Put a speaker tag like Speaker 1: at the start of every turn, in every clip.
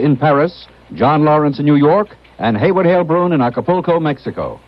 Speaker 1: in Paris, John Lawrence in New York, and Hayward Hale-Brun in Acapulco, Mexico.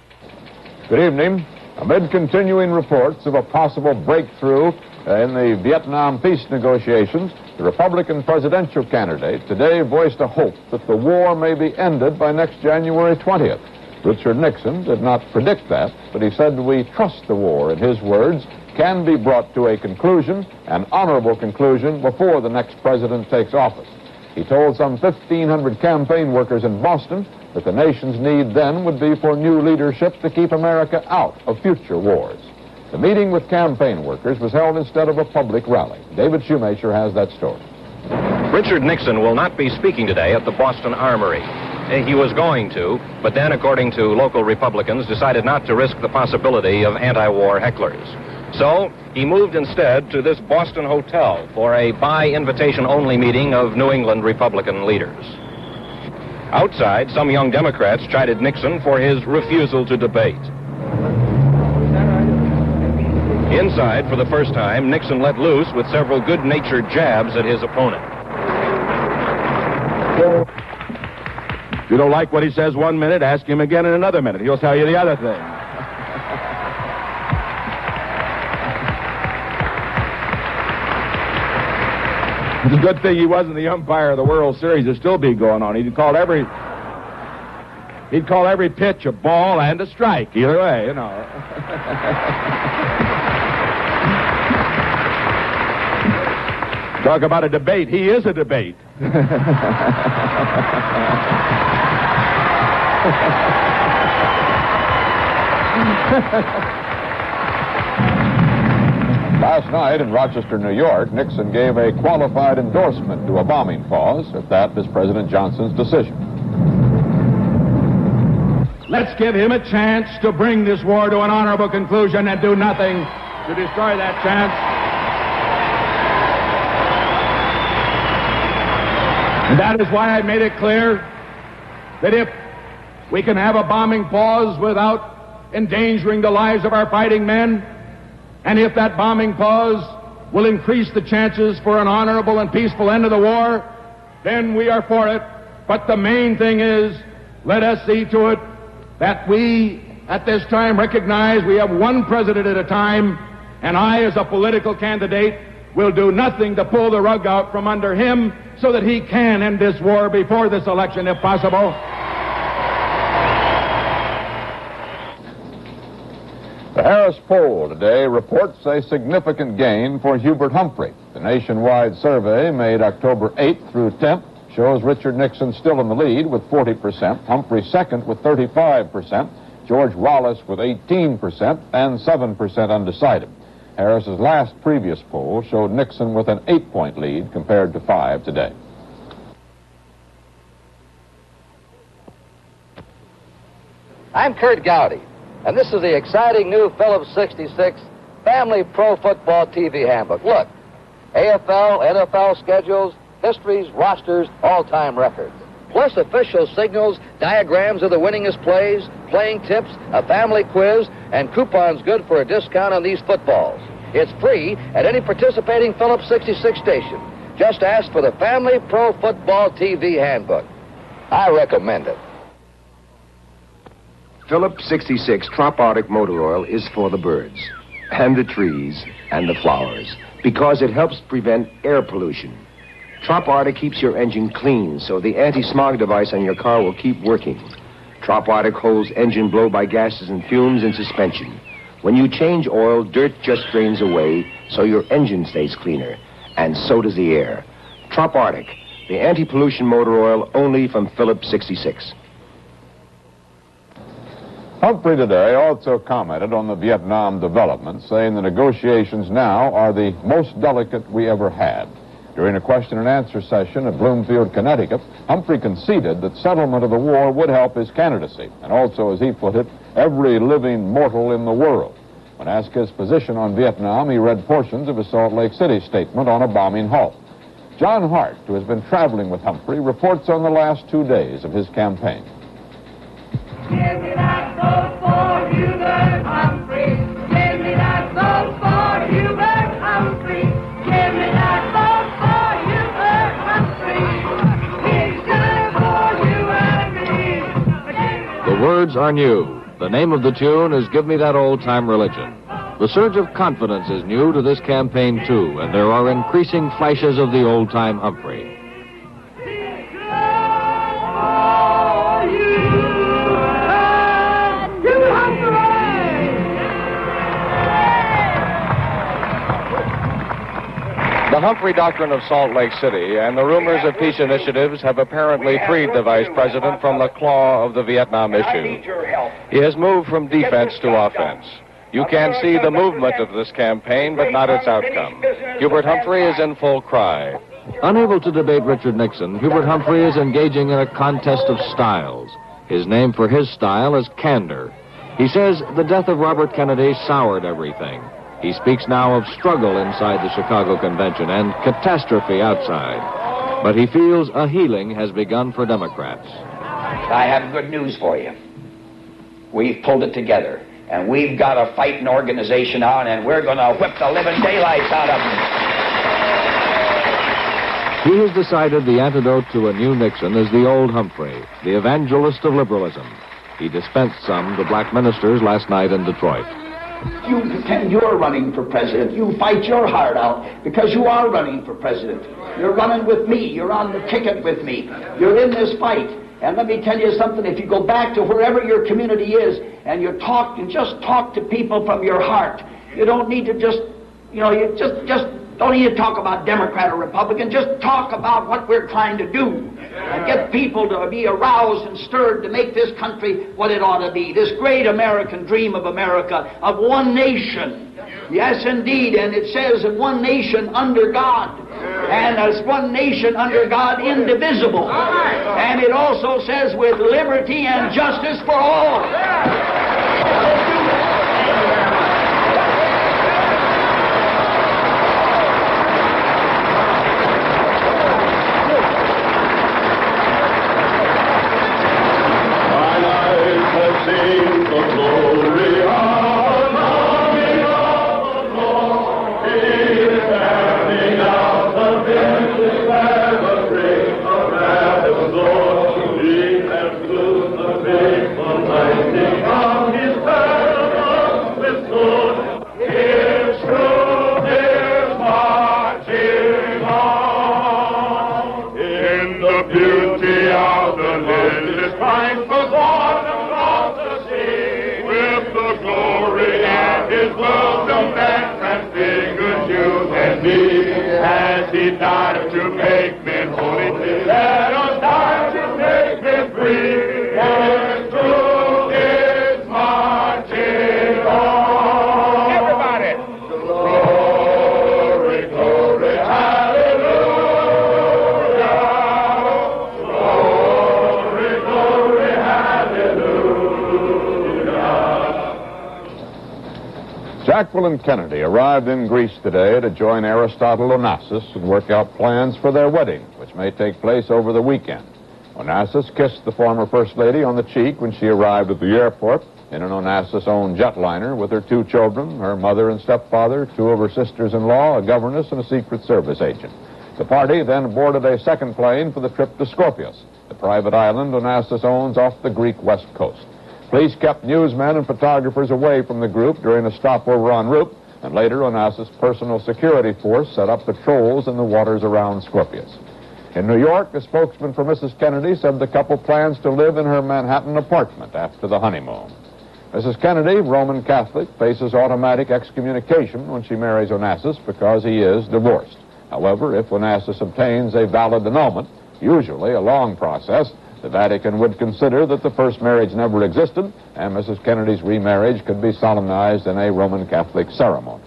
Speaker 2: Good evening. Amid continuing reports of a possible breakthrough in the Vietnam peace negotiations, the Republican presidential candidate today voiced a hope that the war may be ended by next January 20th. Richard Nixon did not predict that, but he said, "We trust the war," in his words, can be brought to a conclusion, an honorable conclusion, before the next president takes office. He told some 1,500 campaign workers in Boston that the nation's need then would be for new leadership to keep America out of future wars. The meeting with campaign workers was held instead of a public rally. David Shoemaker has that story.
Speaker 3: Richard Nixon will not be speaking today at the Boston Armory. He was going to, but then, according to local Republicans, decided not to risk the possibility of anti-war hecklers. So he moved instead to this Boston hotel for a by-invitation-only meeting of New England Republican leaders. Outside, some young Democrats chided Nixon for his refusal to debate. Inside, for the first time, Nixon let loose with several good-natured jabs at his opponent.
Speaker 4: If you don't like what he says 1 minute, ask him again in another minute. He'll tell you the other thing. It's a good thing he wasn't the umpire of the World Series. It'd still be going on. He'd call every pitch a ball and a strike. Either way, you know. Talk about a debate. He is a debate.
Speaker 2: Last night in Rochester, New York, Nixon gave a qualified endorsement to a bombing pause. If that is President Johnson's decision.
Speaker 4: Let's give him a chance to bring this war to an honorable conclusion and do nothing to destroy that chance. And that is why I made it clear that if we can have a bombing pause without endangering the lives of our fighting men, and if that bombing pause will increase the chances for an honorable and peaceful end of the war, then we are for it. But the main thing is, let us see to it that we, at this time, recognize we have one president at a time, and I, as a political candidate, will do nothing to pull the rug out from under him so that he can end this war before this election, if possible.
Speaker 2: The Harris poll today reports a significant gain for Hubert Humphrey. The nationwide survey made October 8th through 10th shows Richard Nixon still in the lead with 40%, Humphrey second with 35%, George Wallace with 18%, and 7% undecided. Harris's last previous poll showed Nixon with an 8-point lead compared to 5 today.
Speaker 5: I'm Kurt Gowdy, and this is the exciting new Phillips 66 Family Pro Football TV Handbook. Look, AFL, NFL schedules, histories, rosters, all-time records. Plus official signals, diagrams of the winningest plays, playing tips, a family quiz, and coupons good for a discount on these footballs. It's free at any participating Phillips 66 station. Just ask for the Family Pro Football TV Handbook. I recommend it.
Speaker 6: Phillips 66 Trop Arctic Motor Oil is for the birds, and the trees, and the flowers, because it helps prevent air pollution. Trop Arctic keeps your engine clean, so the anti-smog device on your car will keep working. Trop Arctic holds engine blow-by gases and fumes in suspension. When you change oil, dirt just drains away, so your engine stays cleaner, and so does the air. Trop Arctic, the anti-pollution motor oil only from Phillips 66.
Speaker 2: Humphrey today also commented on the Vietnam developments, saying the negotiations now are the most delicate we ever had. During a question-and-answer session at Bloomfield, Connecticut, Humphrey conceded that settlement of the war would help his candidacy, and also, as he put it, every living mortal in the world. When asked his position on Vietnam, he read portions of his Salt Lake City statement on a bombing halt. John Hart, who has been traveling with Humphrey, reports on the last 2 days of his campaign.
Speaker 7: Give me that vote for Hubert Humphrey. Give me that vote for Hubert Humphrey. Give me that vote for Hubert Humphrey. He's
Speaker 3: words are new. The name of the tune is Give Me That Old Time Religion. The surge of confidence is new to this campaign, too, and there are increasing flashes of the old-time Humphrey. The Humphrey Doctrine of Salt Lake City and the rumors of peace initiatives have apparently freed the vice president from the claw of the Vietnam issue. He has moved from defense to offense. You can see the movement of this campaign, but not its outcome. Hubert Humphrey is in full cry. Unable to debate Richard Nixon, Hubert Humphrey is engaging in a contest of styles. His name for his style is candor. He says the death of Robert Kennedy soured everything. He speaks now of struggle inside the Chicago Convention and catastrophe outside. But he feels a healing has begun for Democrats.
Speaker 8: I have good news for you. We've pulled it together, and we've got a fighting organization on, and we're going to whip the living daylights out of them.
Speaker 3: He has decided the antidote to a new Nixon is the old Humphrey, the evangelist of liberalism. He dispensed some to black ministers last night in Detroit.
Speaker 8: You pretend you're running for president. You fight your heart out because you are running for president. You're running with me. You're on the ticket with me. You're in this fight. And let me tell you something. If you go back to wherever your community is and you talk and just talk to people from your heart, you don't need to just don't need to talk about Democrat or Republican. Just talk about what we're trying to do and get people to be aroused and stirred to make this country what it ought to be. This great American dream of America, of one nation. Yes, indeed. And it says in one nation under God. And as one nation under God, indivisible. And it also says with liberty and justice for all.
Speaker 7: As he died to make men holy, let us die to make men free. And through is marching on. Everybody. Glory, glory, hallelujah. Glory, glory, hallelujah.
Speaker 2: Jacqueline Kennedy arrived in Greece today to join Aristotle Onassis and work out plans for their wedding, which may take place over the weekend. Onassis kissed the former First Lady on the cheek when she arrived at the airport in an Onassis-owned jetliner with her 2 children, her mother and stepfather, 2 of her sisters-in-law, a governess, and a Secret Service agent. The party then boarded a second plane for the trip to Scorpius, the private island Onassis owns off the Greek west coast. Police kept newsmen and photographers away from the group during a stopover en route, and later Onassis' personal security force set up patrols in the waters around Scorpius. In New York, a spokesman for Mrs. Kennedy said the couple plans to live in her Manhattan apartment after the honeymoon. Mrs. Kennedy, Roman Catholic, faces automatic excommunication when she marries Onassis because he is divorced. However, if Onassis obtains a valid annulment, usually a long process, the Vatican would consider that the first marriage never existed, and Mrs. Kennedy's remarriage could be solemnized in a Roman Catholic ceremony.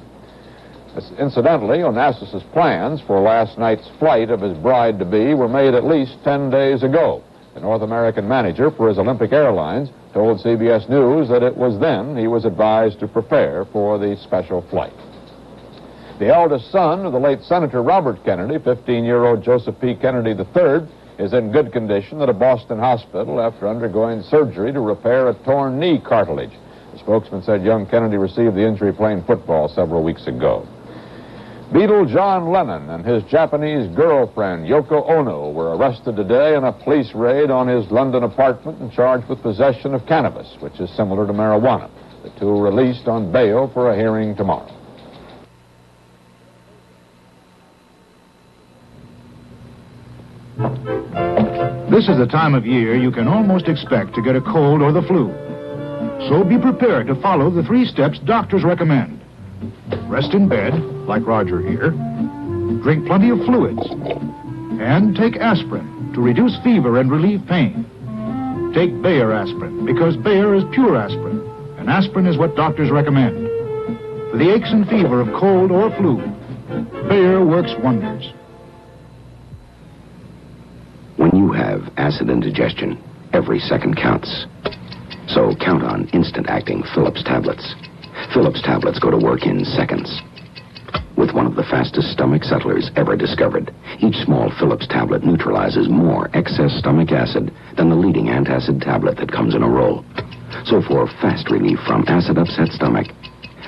Speaker 2: Incidentally, Onassis' plans for last night's flight of his bride-to-be were made at least 10 days ago. The North American manager for his Olympic Airlines told CBS News that it was then he was advised to prepare for the special flight. The eldest son of the late Senator Robert Kennedy, 15-year-old Joseph P. Kennedy III, is in good condition at a Boston hospital after undergoing surgery to repair a torn knee cartilage. The spokesman said young Kennedy received the injury playing football several weeks ago. Beatle John Lennon and his Japanese girlfriend, Yoko Ono, were arrested today in a police raid on his London apartment and charged with possession of cannabis, which is similar to marijuana. The two are released on bail for a hearing tomorrow.
Speaker 9: This is the time of year you can almost expect to get a cold or the flu. So be prepared to follow the 3 steps doctors recommend. Rest in bed, like Roger here. Drink plenty of fluids. And take aspirin to reduce fever and relieve pain. Take Bayer aspirin, because Bayer is pure aspirin, and aspirin is what doctors recommend. For the aches and fever of cold or flu, Bayer works wonders.
Speaker 6: When you have acid indigestion, every second counts. So count on instant-acting Phillips tablets. Phillips tablets go to work in seconds. With one of the fastest stomach settlers ever discovered, each small Phillips tablet neutralizes more excess stomach acid than the leading antacid tablet that comes in a roll. So for fast relief from acid-upset stomach,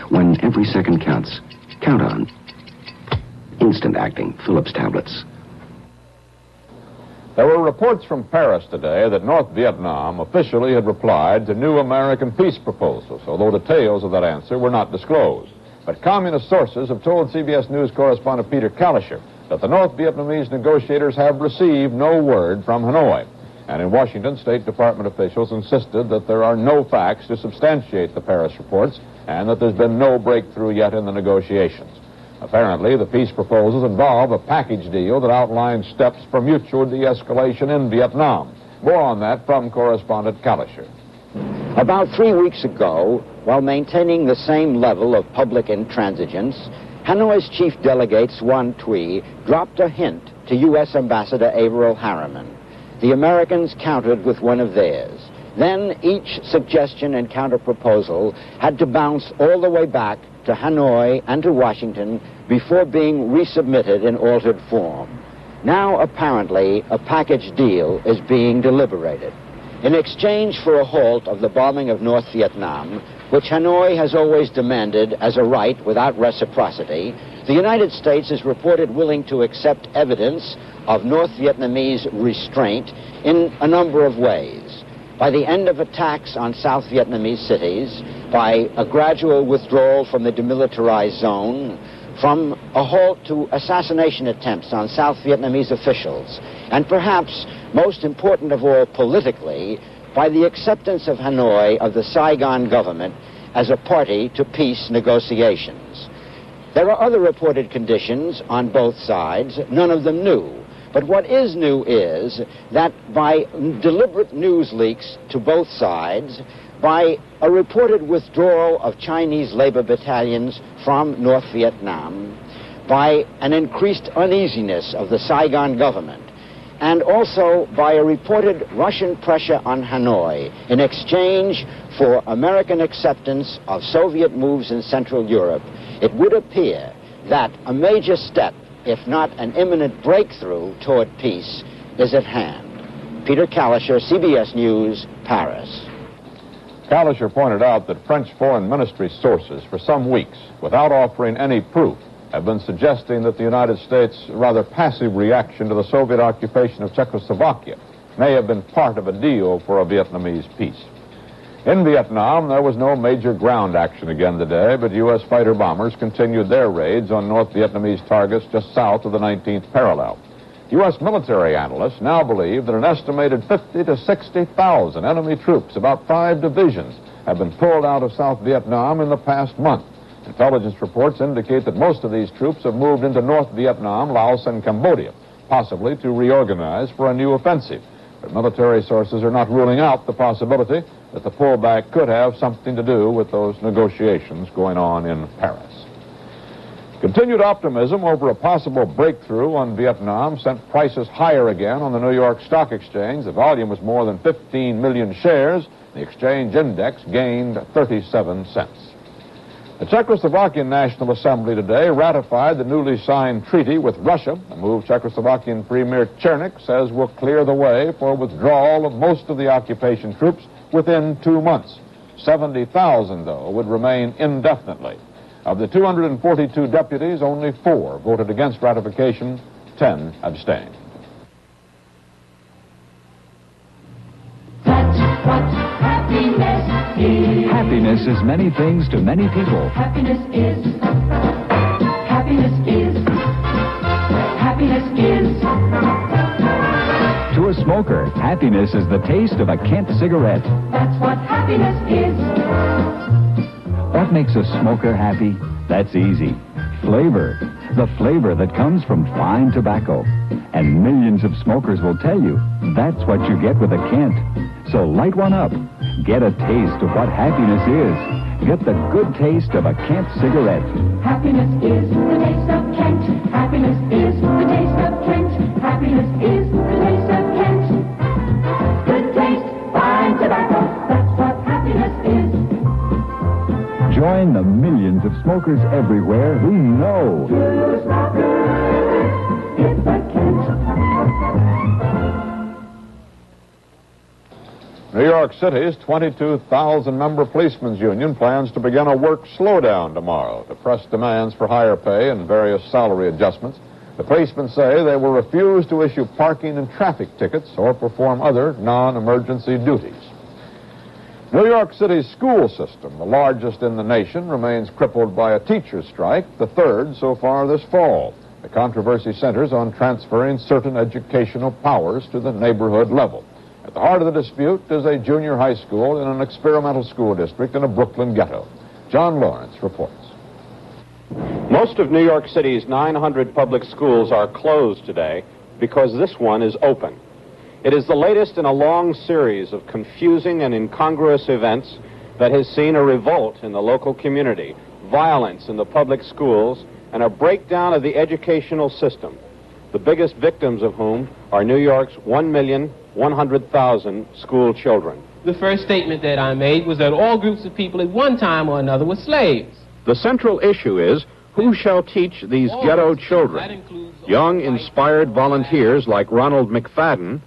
Speaker 6: when every second counts, count on instant-acting Phillips tablets.
Speaker 2: There were reports from Paris today that North Vietnam officially had replied to new American peace proposals, although details of that answer were not disclosed. But communist sources have told CBS News correspondent Peter Kalischer that the North Vietnamese negotiators have received no word from Hanoi. And in Washington, State Department officials insisted that there are no facts to substantiate the Paris reports and that there's been no breakthrough yet in the negotiations. Apparently, the peace proposals involve a package deal that outlines steps for mutual de-escalation in Vietnam. More on that from correspondent Kalischer.
Speaker 10: About 3 weeks ago, while maintaining the same level of public intransigence, Hanoi's chief delegate, Xuan Thuy, dropped a hint to U.S. Ambassador Averell Harriman. The Americans countered with one of theirs. Then each suggestion and counter-proposal had to bounce all the way back to Hanoi and to Washington before being resubmitted in altered form. Now, apparently, a package deal is being deliberated. In exchange for a halt of the bombing of North Vietnam, which Hanoi has always demanded as a right without reciprocity, the United States is reported willing to accept evidence of North Vietnamese restraint in a number of ways. By the end of attacks on South Vietnamese cities, by a gradual withdrawal from the demilitarized zone, from a halt to assassination attempts on South Vietnamese officials, and perhaps most important of all politically, by the acceptance of Hanoi of the Saigon government as a party to peace negotiations. There are other reported conditions on both sides, none of them new. But what is new is that by deliberate news leaks to both sides, by a reported withdrawal of Chinese labor battalions from North Vietnam, by an increased uneasiness of the Saigon government, and also by a reported Russian pressure on Hanoi in exchange for American acceptance of Soviet moves in Central Europe, it would appear that a major step, if not an imminent breakthrough toward peace, is at hand. Peter Kalischer, CBS News, Paris.
Speaker 2: Kalischer pointed out that French Foreign Ministry sources for some weeks, without offering any proof, have been suggesting that the United States' rather passive reaction to the Soviet occupation of Czechoslovakia may have been part of a deal for a Vietnamese peace. In Vietnam, there was no major ground action again today, but U.S. fighter bombers continued their raids on North Vietnamese targets just south of the 19th parallel. U.S. military analysts now believe that an estimated 50 to 60,000 enemy troops, about 5 divisions, have been pulled out of South Vietnam in the past month. Intelligence reports indicate that most of these troops have moved into North Vietnam, Laos, and Cambodia, possibly to reorganize for a new offensive. But military sources are not ruling out the possibility that the pullback could have something to do with those negotiations going on in Paris. Continued optimism over a possible breakthrough on Vietnam sent prices higher again on the New York Stock Exchange. The volume was more than 15 million shares. The exchange index gained 37 cents. The Czechoslovakian National Assembly today ratified the newly signed treaty with Russia, a move Czechoslovakian Premier Černik says will clear the way for withdrawal of most of the occupation troops within 2 months. 70,000, though, would remain indefinitely. Of the 242 deputies, only 4 voted against ratification, 10 abstained.
Speaker 11: That's what happiness is.
Speaker 1: Happiness is many things to many people.
Speaker 11: Happiness is. Happiness is. Happiness is.
Speaker 1: To a smoker, happiness is the taste of a Kent cigarette.
Speaker 11: That's what happiness is.
Speaker 1: What makes a smoker happy? That's easy. Flavor. The flavor that comes from fine tobacco. And millions of smokers will tell you that's what you get with a Kent. So light one up. Get a taste of what happiness is. Get the good taste of a Kent cigarette.
Speaker 11: Happiness is the taste of Kent. Happiness is the taste of Kent. Happiness is the taste of Kent. Good taste, fine tobacco. That's what happiness is.
Speaker 1: Join the millions of smokers everywhere who know.
Speaker 11: To smokers, it's a Kent.
Speaker 2: New York City's 22,000-member policemen's union plans to begin a work slowdown tomorrow to press demands for higher pay and various salary adjustments. The policemen say they will refuse to issue parking and traffic tickets or perform other non-emergency duties. New York City's school system, the largest in the nation, remains crippled by a teacher's strike, the third so far this fall. The controversy centers on transferring certain educational powers to the neighborhood level. At the heart of the dispute is a junior high school in an experimental school district in a Brooklyn ghetto. John Lawrence reports.
Speaker 12: Most of New York City's 900 public schools are closed today because this one is open. It is the latest in a long series of confusing and incongruous events that has seen a revolt in the local community, violence in the public schools, and a breakdown of the educational system, the biggest victims of whom are New York's 1,100,000 school children.
Speaker 13: The first statement that I made was that all groups of people at one time or another were slaves.
Speaker 12: The central issue is who shall teach these ghetto children? Young, inspired volunteers like Ronald McFadden,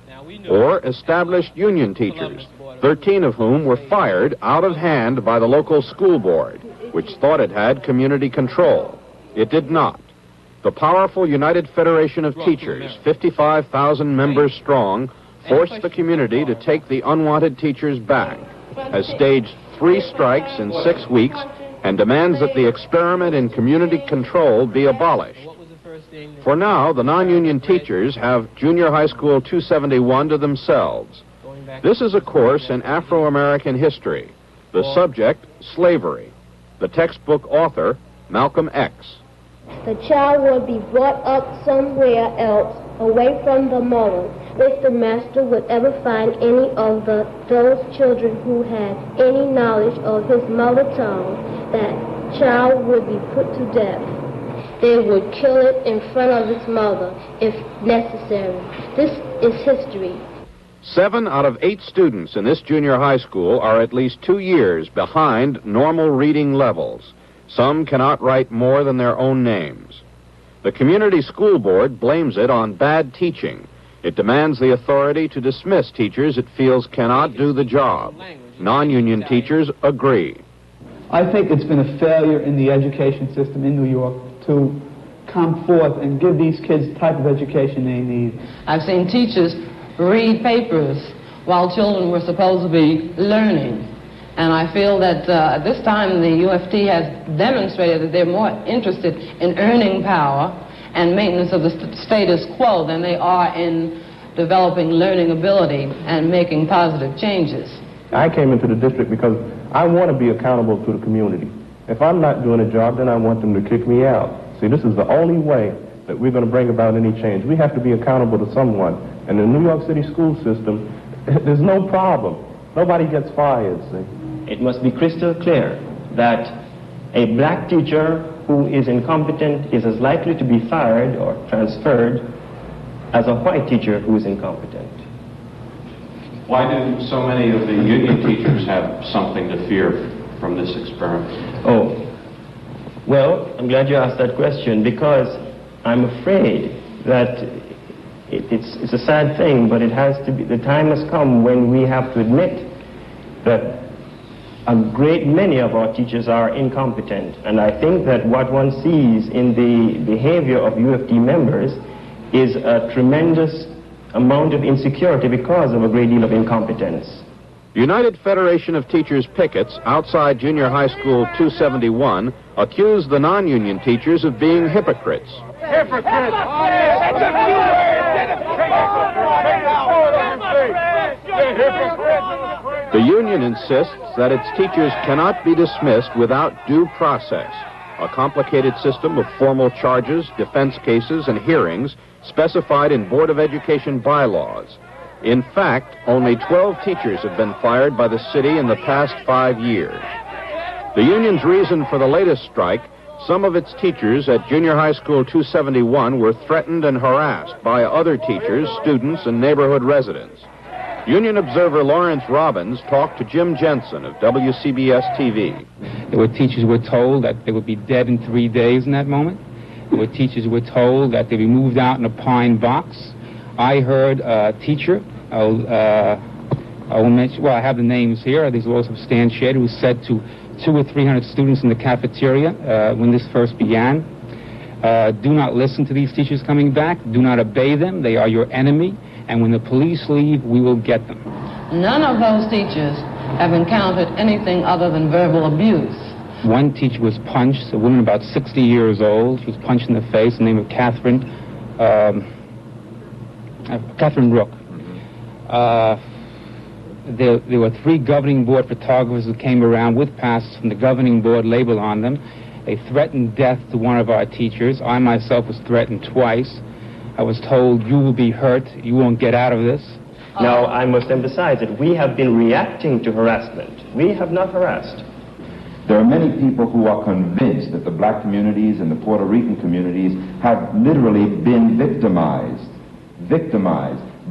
Speaker 12: or established union teachers, 13 of whom were fired out of hand by the local school board, which thought it had community control. It did not. The powerful United Federation of Teachers, 55,000 members strong, forced the community to take the unwanted teachers back, has staged 3 strikes in 6 weeks, and demands that the experiment in community control be abolished. For now, the non-union teachers have Junior High School 271 to themselves. This is a course in Afro-American history. The subject, slavery. The textbook author, Malcolm X.
Speaker 14: The child will be brought up somewhere else, away from the mother. If the master would ever find any of those children who had any knowledge of his mother tongue, that child would be put to death. They would kill it in front of its mother, if necessary. This is history.
Speaker 12: 7 out of 8 students in this junior high school are at least 2 years behind normal reading levels. Some cannot write more than their own names. The community school board blames it on bad teaching. It demands the authority to dismiss teachers it feels cannot do the job. Non-union teachers agree.
Speaker 15: I think it's been a failure in the education system in New York to come forth and give these kids the type of education they need.
Speaker 16: I've seen teachers read papers while children were supposed to be learning. And I feel that at this time the UFT has demonstrated that they're more interested in earning power and maintenance of the status quo than they are in developing learning ability and making positive changes.
Speaker 17: I came into the district because I want to be accountable to the community. If I'm not doing a job, then I want them to kick me out. See, this is the only way that we're going to bring about any change. We have to be accountable to someone. And the New York City school system, there's no problem. Nobody gets fired, see.
Speaker 18: It must be crystal clear that a black teacher who is incompetent is as likely to be fired or transferred as a white teacher who is incompetent.
Speaker 12: Why do so many of the union teachers have something to fear from this experiment?
Speaker 18: Oh, well, I'm glad you asked that question, because I'm afraid that it's a sad thing, but it has to be, the time has come when we have to admit that a great many of our teachers are incompetent. And I think that what one sees in the behavior of UFD members is a tremendous amount of insecurity because of a great deal of incompetence.
Speaker 12: United Federation of Teachers pickets outside Junior High School 271 accuse the non-union teachers of being hypocrites.
Speaker 7: Hypocrites!
Speaker 12: The union insists that its teachers cannot be dismissed without due process, a complicated system of formal charges, defense cases, and hearings specified in Board of Education bylaws. In fact, only 12 teachers have been fired by the city in the past 5 years. The union's reason for the latest strike: some of its teachers at Junior High School 271 were threatened and harassed by other teachers, students, and neighborhood residents. Union observer Lawrence Robbins talked to Jim Jensen of WCBS TV.
Speaker 19: There were teachers who were told that they would be dead in 3 days in that moment. There were teachers who were told that they'd be moved out in a pine box. I heard a teacher, I will mention, well, I have the names here, these are all substantiated, who said to 200 or 300 students in the cafeteria when this first began, do not listen to these teachers coming back, do not obey them, they are your enemy, and when the police leave, we will get them.
Speaker 16: None of those teachers have encountered anything other than verbal abuse.
Speaker 19: One teacher was punched, a woman about 60 years old. She was punched in the face, the name of Catherine Rook. There were 3 governing board photographers who came around with passes from the governing board label on them. They threatened death to one of our teachers. I myself was threatened twice. I was told, you will be hurt, you won't get out of this.
Speaker 18: Now, I must emphasize that we have been reacting to harassment. We have not harassed.
Speaker 20: There are many people who are convinced that the black communities and the Puerto Rican communities have literally been victimized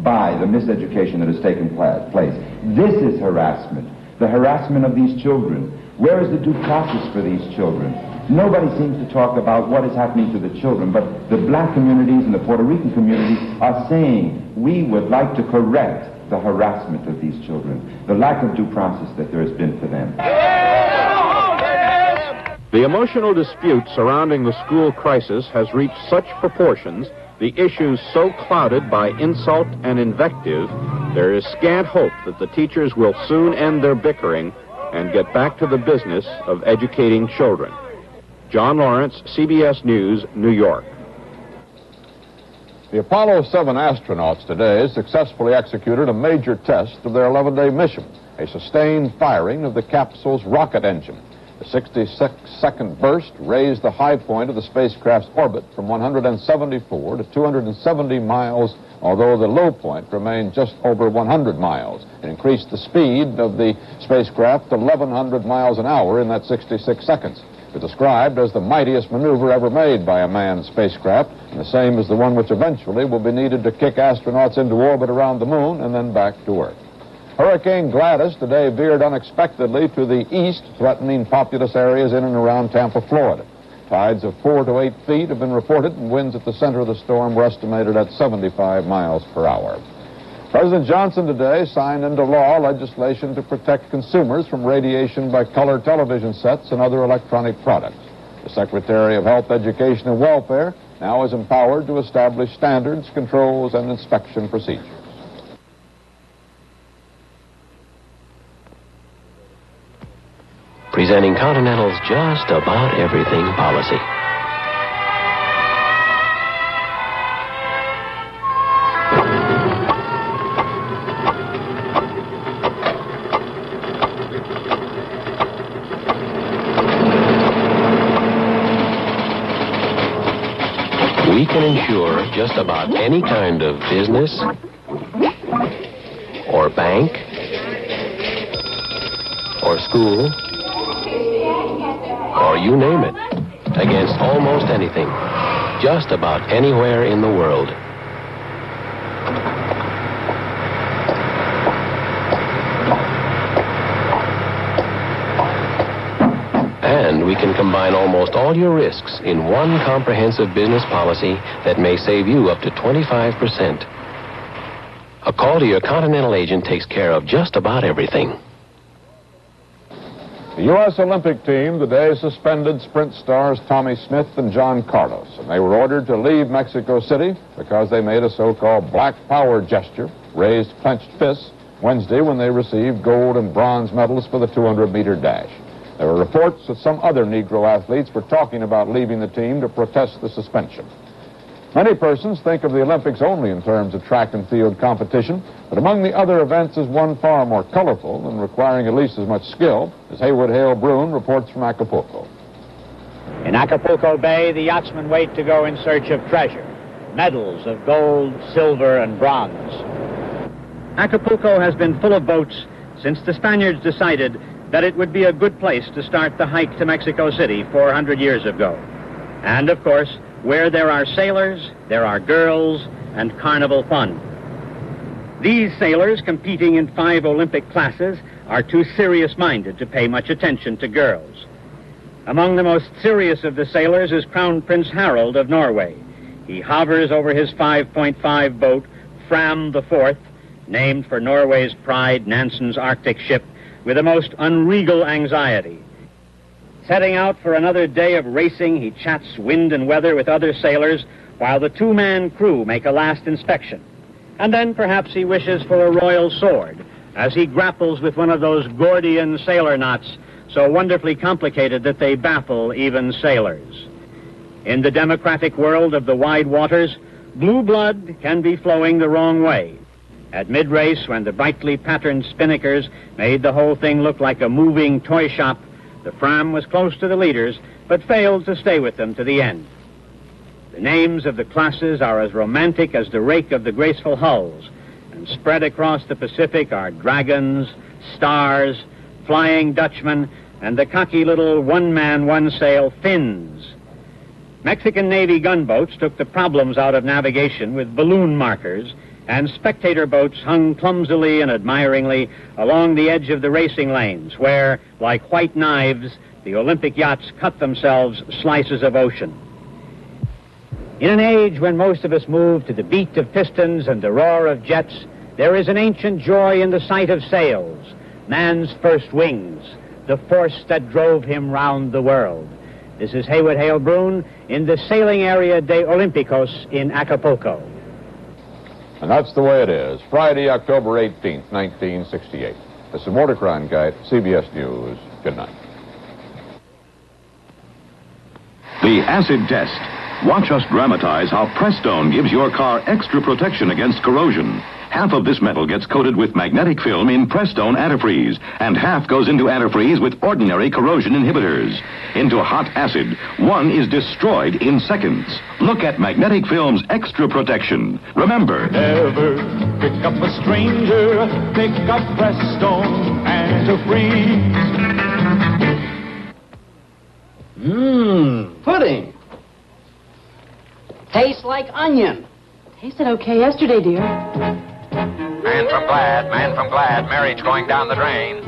Speaker 20: by the miseducation that has taken place. This is harassment, the harassment of these children. Where is the due process for these children? Nobody seems to talk about what is happening to the children, but the black communities and the Puerto Rican communities are saying, we would like to correct the harassment of these children, the lack of due process that there has been for them.
Speaker 12: The emotional dispute surrounding the school crisis has reached such proportions, the issues so clouded by insult and invective, there is scant hope that the teachers will soon end their bickering and get back to the business of educating children. John Lawrence, CBS News, New York.
Speaker 2: The Apollo 7 astronauts today successfully executed a major test of their 11-day mission, a sustained firing of the capsule's rocket engine. The 66-second burst raised the high point of the spacecraft's orbit from 174 to 270 miles, although the low point remained just over 100 miles. It increased the speed of the spacecraft to 1,100 miles an hour in that 66 seconds. It's described as the mightiest maneuver ever made by a manned spacecraft, and the same as the one which eventually will be needed to kick astronauts into orbit around the moon and then back to Earth. Hurricane Gladys today veered unexpectedly to the east, threatening populous areas in and around Tampa, Florida. Tides of 4 to 8 feet have been reported, and winds at the center of the storm were estimated at 75 miles per hour. President Johnson today signed into law legislation to protect consumers from radiation by color television sets and other electronic products. The Secretary of Health, Education, and Welfare now is empowered to establish standards, controls, and inspection procedures.
Speaker 21: Presenting Continental's Just About Everything policy. We can insure just about any kind of business or bank or school or you name it, against almost anything, just about anywhere in the world. And we can combine almost all your risks in one comprehensive business policy that may save you up to 25%. A call to your Continental agent takes care of just about everything.
Speaker 2: The U.S. Olympic team today suspended sprint stars Tommy Smith and John Carlos, and they were ordered to leave Mexico City because they made a so-called black power gesture, raised clenched fists, Wednesday when they received gold and bronze medals for the 200-meter dash. There were reports that some other Negro athletes were talking about leaving the team to protest the suspension. Many persons think of the Olympics only in terms of track and field competition, but among the other events is one far more colorful and requiring at least as much skill, as Haywood Hale Broon reports from Acapulco.
Speaker 4: In Acapulco Bay, the yachtsmen wait to go in search of treasure, medals of gold, silver, and bronze. Acapulco has been full of boats since the Spaniards decided that it would be a good place to start the hike to Mexico City 400 years ago. And, of course, where there are sailors, there are girls, and carnival fun. These sailors, competing in 5 Olympic classes, are too serious-minded to pay much attention to girls. Among the most serious of the sailors is Crown Prince Harold of Norway. He hovers over his 5.5 boat, Fram the Fourth, named for Norway's pride, Nansen's Arctic ship, with a most unregal anxiety. Setting out for another day of racing, he chats wind and weather with other sailors while the 2-man crew make a last inspection. And then perhaps he wishes for a royal sword as he grapples with one of those Gordian sailor knots so wonderfully complicated that they baffle even sailors. In the democratic world of the wide waters, blue blood can be flowing the wrong way. At mid-race, when the brightly patterned spinnakers made the whole thing look like a moving toy shop, the Fram was close to the leaders, but failed to stay with them to the end. The names of the classes are as romantic as the rake of the graceful hulls, and spread across the Pacific are dragons, stars, Flying Dutchmen, and the cocky little one-man, one-sail Finns. Mexican Navy gunboats took the problems out of navigation with balloon markers, and spectator boats hung clumsily and admiringly along the edge of the racing lanes, where, like white knives, the Olympic yachts cut themselves slices of ocean. In an age when most of us move to the beat of pistons and the roar of jets, there is an ancient joy in the sight of sails, man's first wings, the force that drove him round the world. This is Haywood Hale Broon in the sailing area de Olympicos in Acapulco.
Speaker 2: And that's the way it is. Friday, October 18th, 1968. This is Walter Cronkite, CBS News. Good night.
Speaker 22: The acid test. Watch us dramatize how Prestone gives your car extra protection against corrosion. Half of this metal gets coated with magnetic film in Prestone antifreeze, and half goes into antifreeze with ordinary corrosion inhibitors. Into hot acid, one is destroyed in seconds. Look at magnetic film's extra protection. Remember,
Speaker 7: Never pick up a stranger, pick up Prestone antifreeze.
Speaker 23: Pudding. Tastes like onion.
Speaker 24: Tasted okay yesterday, dear.
Speaker 3: Man from Glad, marriage going down the drain.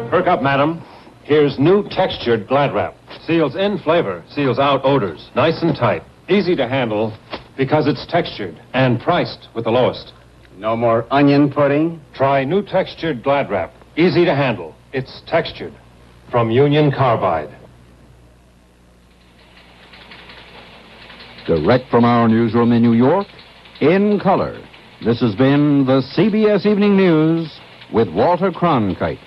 Speaker 25: Perk up, madam. Here's new textured Glad Wrap. Seals in flavor, seals out odors. Nice and tight. Easy to handle because it's textured and priced with the lowest.
Speaker 23: No more onion pudding?
Speaker 25: Try new textured Glad Wrap. Easy to handle. It's textured. From Union Carbide.
Speaker 26: Direct from our newsroom in New York, in color, this has been the CBS Evening News with Walter Cronkite.